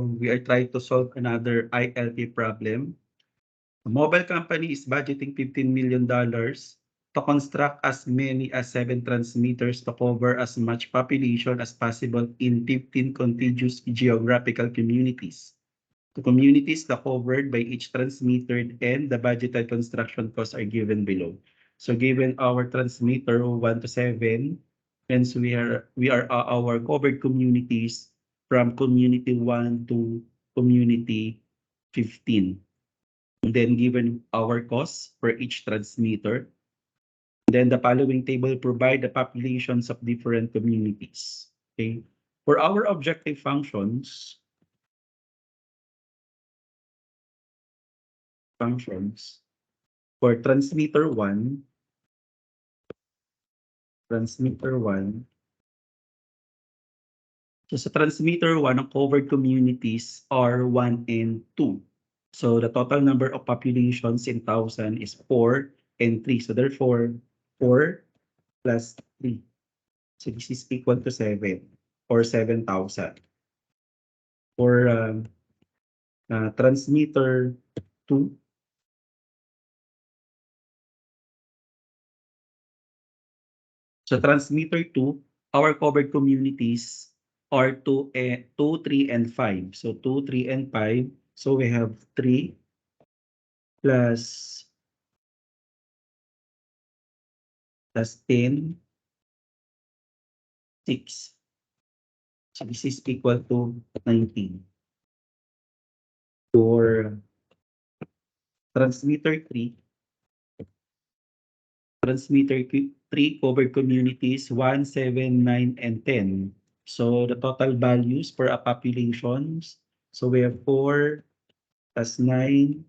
We are trying to solve another ILP problem. A mobile company is budgeting $15 million to construct as many as 7 transmitters to cover as much population as possible in 15 contiguous geographical communities. The communities that covered by each transmitter and the budgeted construction costs are given below. So given our transmitter 1 to 7, hence we are our covered communities from community 1 to community 15. And then given our costs for each transmitter, then the following table provide the populations of different communities. Okay. For our objective functions, for transmitter 1. So sa transmitter 1, ang covered communities are 1 and 2. So the total number of populations in 1,000 is 4 and 3. So therefore, 4 plus 3. So this is equal to 7 or 7,000. For transmitter 2, so transmitter 2, our covered communities are 2, 3, and 5. So 2, 3, and 5. So we have 3 plus 10, 6. So this is equal to 19. For transmitter 3, covered communities 1, 7, 9, and 10. So the total values for a populations, so we have 4 plus 9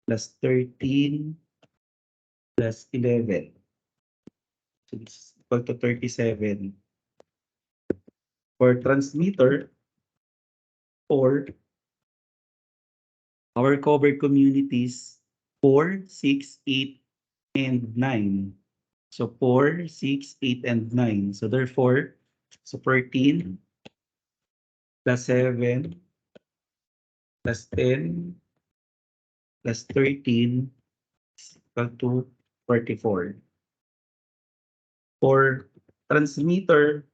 plus 13 plus 11. So this is equal to 37. For transmitter 4, our covered communities 4, 6, 8, and 9. So 4, 6, 8, and 9. So therefore, so 14 plus 7 plus 10 plus 13 is equal to 44. For transmitter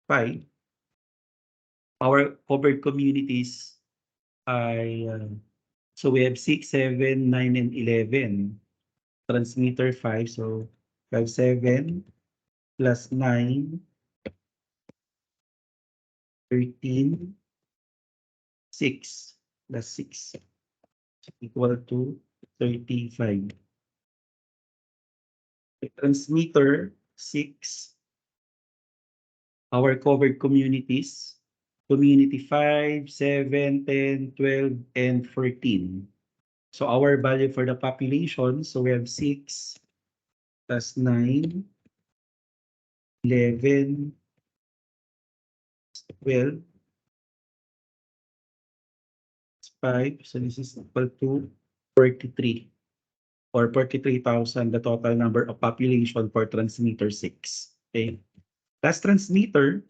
5, our covered communities ay so we have 6, 7, 9, and 11. Transmitter 5, so we have 7 plus 9, 13, 6 plus 6 equal to 35. Transmitter 6, our covered communities, community 5, 7, 10, 12, and 14. So our value for the population, so we have 6 plus 9, 11, 12, 5. So this is equal to 43 or 43,000, the total number of population for transmitter 6. Okay. Last transmitter,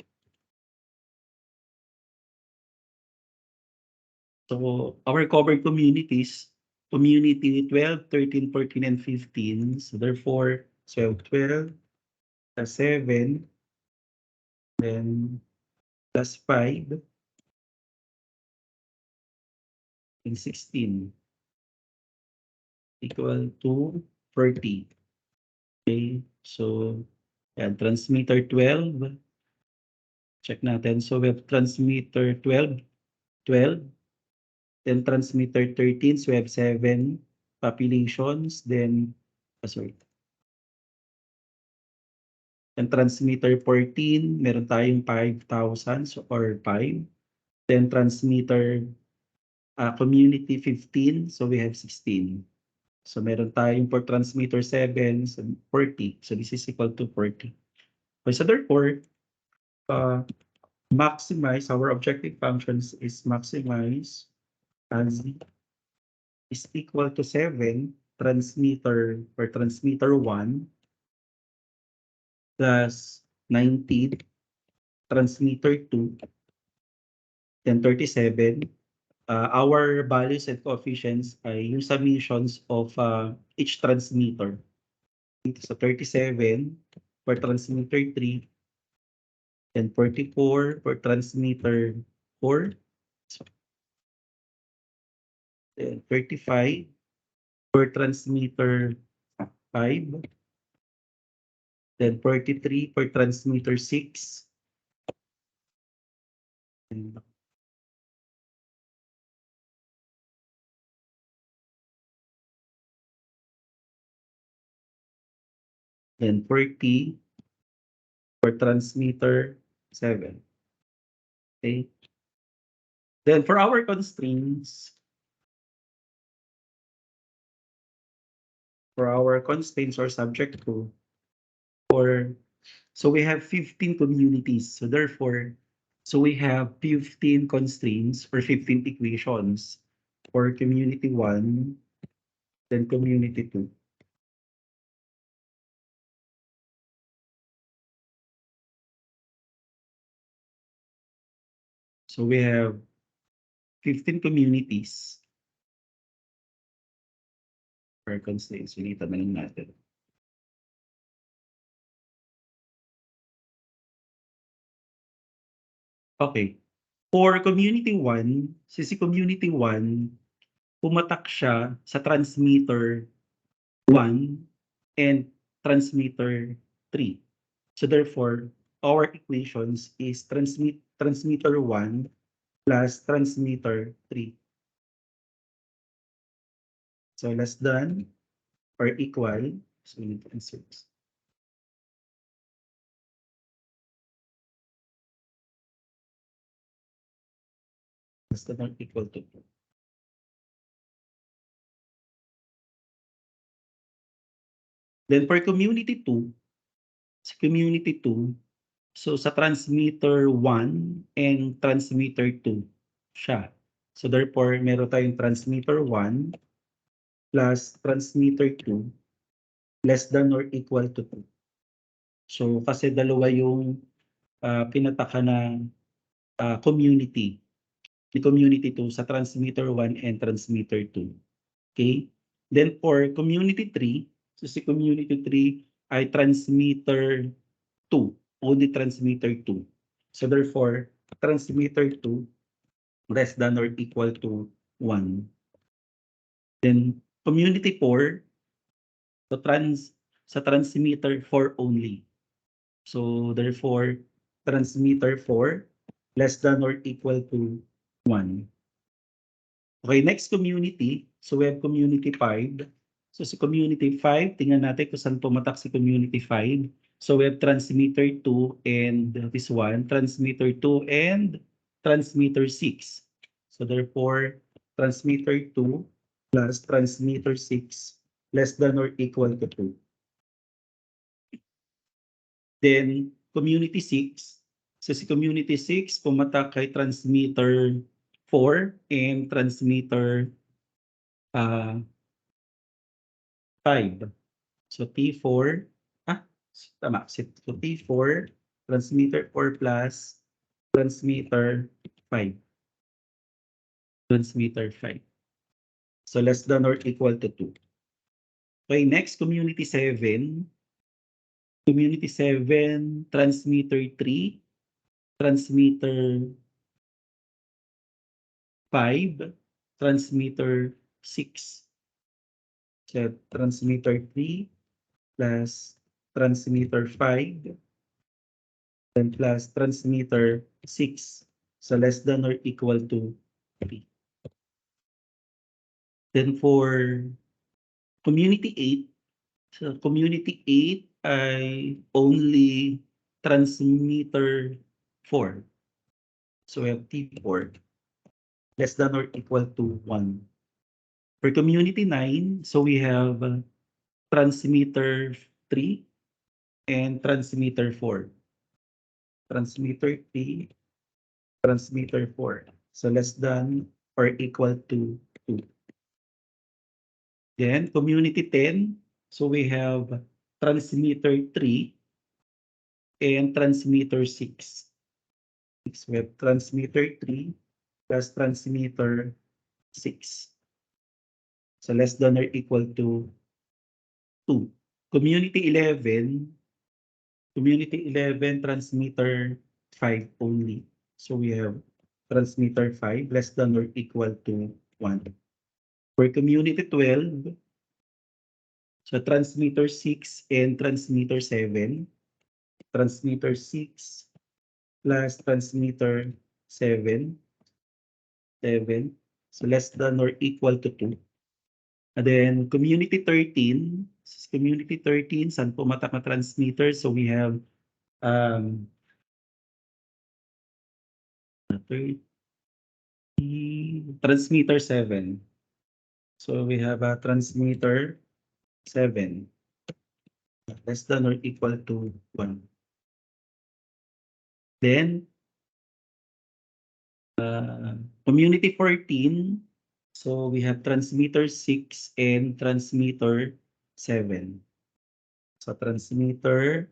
so our covered communities, community 12, 13, 14, and 15. So therefore, so 12 plus 7, then plus 5, and 16 equal to 40. Okay, so yan, transmitter 12. Check natin. So we have transmitter 12, 12. Then transmitter 13, so we have 7 populations. Then, sorry. Then transmitter 14, meron tayong 5,000 so, or 5. Then transmitter community 15, so we have 16. So meron tayong for transmitter 7, so 40. So this is equal to 40. Okay, so therefore, maximize our objective functions is maximize as is equal to 7 transmitter or transmitter 1 plus 19 transmitter 2 Then 37, our values and coefficients ay yung summations of each transmitter. Dito sa 37 for transmitter 3, then 44 for transmitter 4, then 35 for transmitter 5, then 43 for transmitter 6, and then 40 for transmitter 7. Okay. Then for our constraints or subject to, so we have 15 communities. So therefore, we have 15 constraints or 15 equations for community 1, then community 2. So we have 15 communities for constraints. Ulitan na lang natin. Okay. For community 1, si community 1, pumatak siya sa transmitter 1 and transmitter 3. So therefore, our equations is transmitter 1 plus transmitter 3. So less than or equal, so we need to insert. Less than or equal to 2. Then for community 2, so sa transmitter 1 and transmitter 2 siya. So therefore, meron tayong transmitter 1 plus transmitter 2 less than or equal to 2. So kasi dalawa yung pinataka ng community. Ni community 2 sa transmitter 1 and transmitter 2. Okay? Then for community 3, so si community 3 ay transmitter 2, only transmitter 2. So therefore, transmitter 2 less than or equal to 1. Then community 4, so sa transmitter 4 only. So therefore, transmitter 4 less than or equal to 1. Okay, next community. So we have community 5. So si community 5, tingnan natin kung saan pumatak si community 5. So we have transmitter 2 and this one, transmitter 2 and transmitter 6. So therefore, transmitter 2 plus transmitter 6 less than or equal to 2. Then community 6. So si community 6, pumatak kay transmitter 4 and transmitter 5. So T4, tama. So T4, transmitter 4 plus transmitter 5. Transmitter 5. So less than or equal to 2. Okay, next, community 7. Community 7, transmitter 3, transmitter 5, transmitter 6. So transmitter 3 plus transmitter 5 then plus transmitter 6. So less than or equal to 3. Then for community 8, so community 8 ay only transmitter 4. So we have T4 less than or equal to 1. For community 9, so we have transmitter 3 and transmitter 4. Transmitter 3, transmitter 4. So less than or equal to 2. Then community 10, so we have transmitter 3 and transmitter 6. We have transmitter 3 plus transmitter 6. So less than or equal to 2. Community 11, transmitter 5 only. So we have transmitter 5 less than or equal to 1. For community 12, so transmitter 6 and transmitter 7. Transmitter 6 plus transmitter 7. So less than or equal to 2. And then community 13, saan pumatak na transmitter? So we have um, 30, transmitter 7. So we have a transmitter 7 less than or equal to 1. Then community 14, so we have transmitter 6 and transmitter 7. So transmitter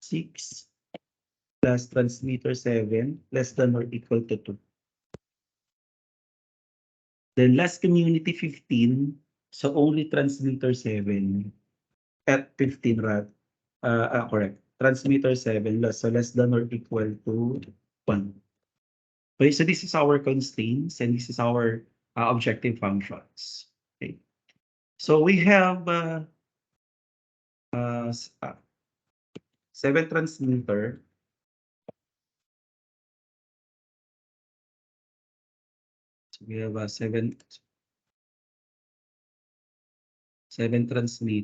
6 plus transmitter 7 less than or equal to 2. Then last community 15, so only transmitter 7 at 15 correct. Transmitter 7 less, so less than or equal to 1. Okay, so this is our constraints and this is our objective functions. Okay. So we have 7 transmitter. So we have 7 transmitter.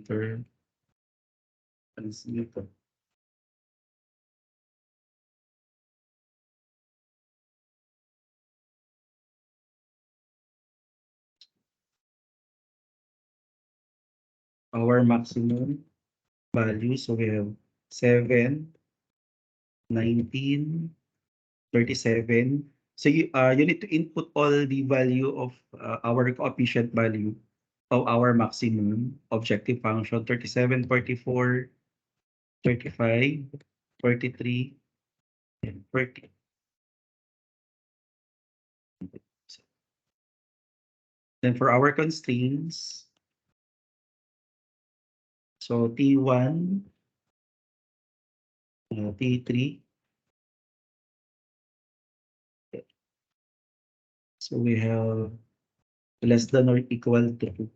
Our maximum value. So we have 7, 19, 37. So you need to input all the value of our coefficient value of our maximum objective function: 37, 44, 35, 43, and 40. Then for our constraints, so T1, T3, so we have less than or equal to 2.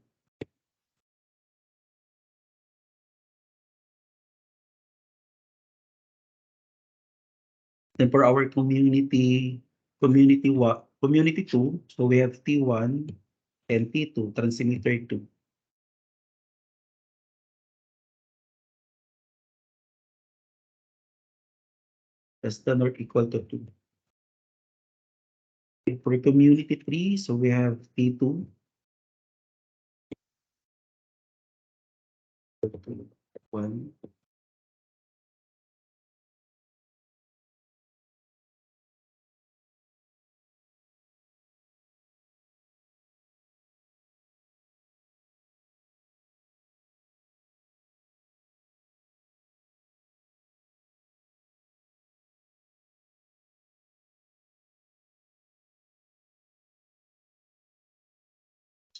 Then for our community 2, so we have T1 and T2, transmitter 2, less than or equal to 2. For community 3, so we have T2, 1,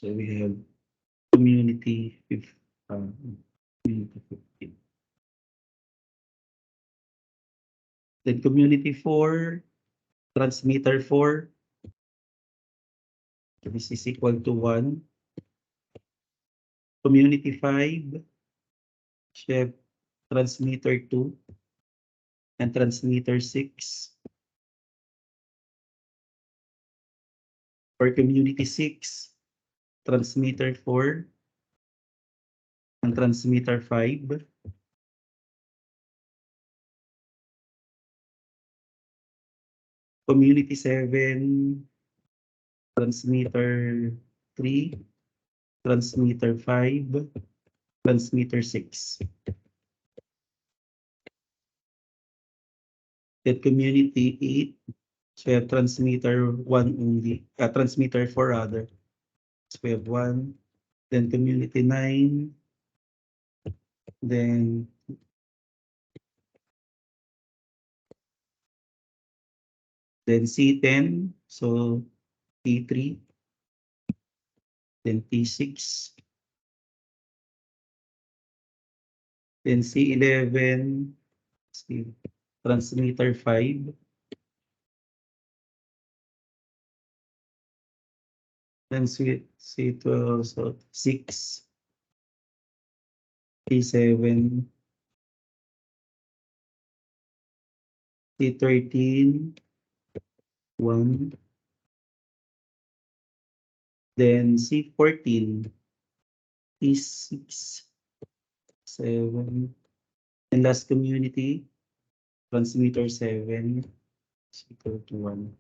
so we have community 15. Community 15. Then community 4, transmitter 4, so this is equal to 1. Community 5, chef transmitter 2 and transmitter 6. For community 6, transmitter 4 and transmitter 5. Community 7, transmitter 3, transmitter 5, transmitter 6. Then community 8, so we have transmitter 1 only, transmitter 4 rather. So we have 1. Then community 9, then then C10, so P3, then P6, then C11, C transmitter 5, then C12, so 6, P7, C13, 1, then C14, P6, 7, and last community, transmitter 7, C31.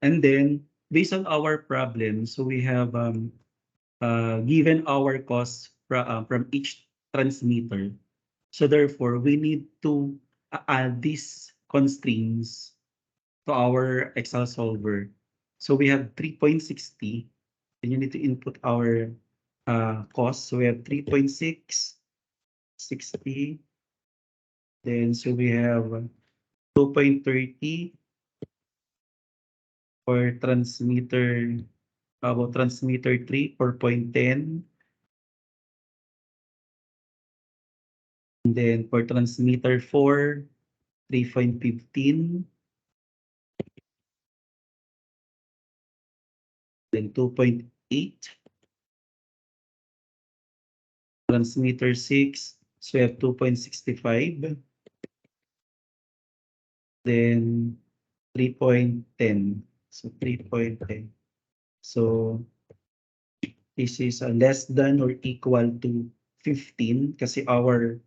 And then, based on our problem, so we have given our costs from each transmitter. So therefore, we need to add these constraints to our Excel solver. So we have 3.60, and you need to input our cost. So we have 3.6, 60, then so we have 2.30 for transmitter, about transmitter 3, 4.10, and then for transmitter 4, 3.15, then 2.8, transmitter 6, so we have 2.65, then 3.10. So 3.10. So this is less than or equal to 15 kasi our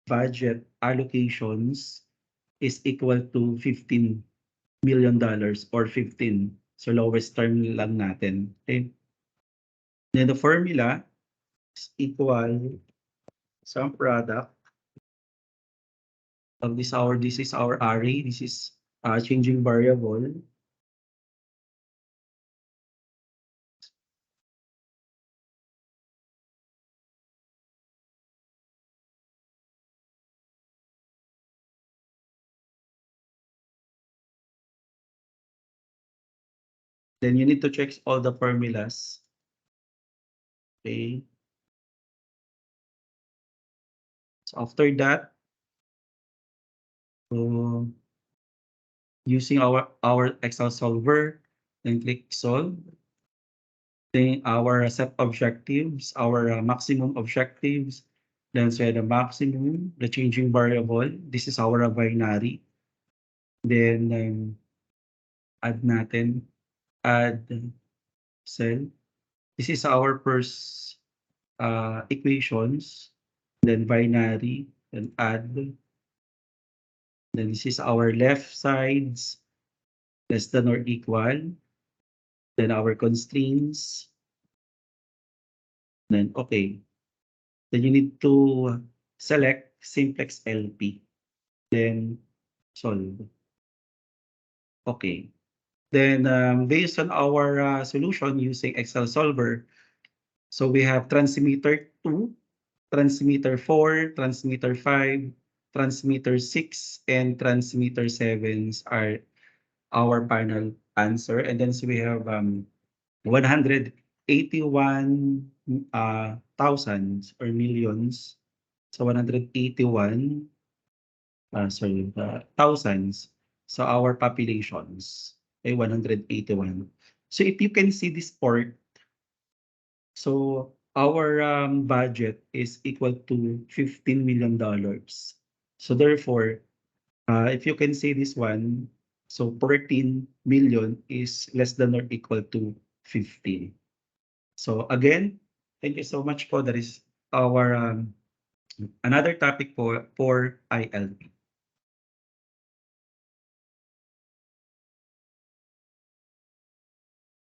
budget allocations is equal to $15 million or 15. So lowest term lang natin. Okay? Then the formula is equal some product of this is our array, this is changing variable. Then you need to check all the formulas. Okay. So after that, so using our Excel solver, then click solve. Then our set objectives, our maximum objectives. Then set the maximum, the changing variable. This is our binary. Then add natin, add cell. This is our first equations. Then binary, then add. Then this is our left sides, less than or equal. Then our constraints. Then okay. Then you need to select simplex LP. Then solve. Okay. Then based on our solution using Excel solver, so we have transmitter 2, transmitter 4, transmitter 5, transmitter 6, and transmitter 7 are our final answer. And then so we have 181 thousands or millions. So 181 thousands. So our populations ay 181. So if you can see this part, so our budget is equal to $15 million. So therefore, if you can see this one, so 14 million is less than or equal to 15. So again, thank you so much po. That is our another topic for ILP.